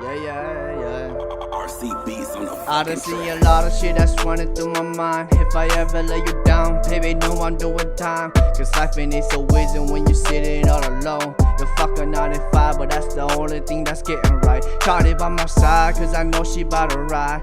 Yeah. RCB's on the I fucking done seen track. a lot of shit that's running through my mind. If I ever lay you down, baby, know I'm doing time. Cause life ain't so easy when you sitting all alone. You're fucking 95, but that's the only thing that's getting right. Shawty by my side, cause I know she bout to ride.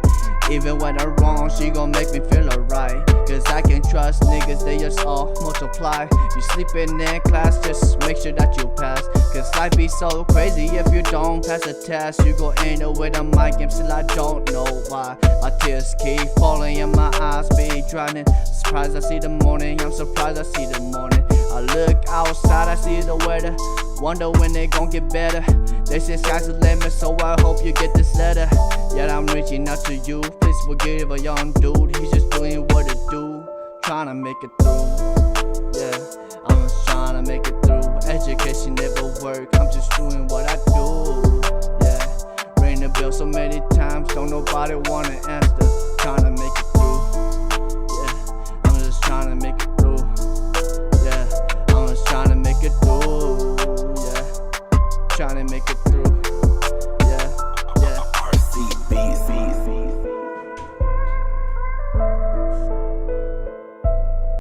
Even when I'm wrong, she gon' make me feel alright. Cause I can trust niggas, they just all multiply. You sleeping in class, just make sure that you pass. Cause life be so crazy if you don't pass the test. You go end up with a mic game, still I don't know why. My tears keep falling and my eyes be drowning. Surprised I see the morning, I'm surprised I see the morning. I look outside, I see the weather. Wonder when they gon' get better. They say sky's the limit, so I hope you get this letter. Yet I'm reaching out to you. Please forgive a young dude, he's just doing what it do. Trying to make it through. Yeah, I'm just trying to make it through. Education never work, I'm just doing what I do. Yeah, ring the bell so many times, don't nobody wanna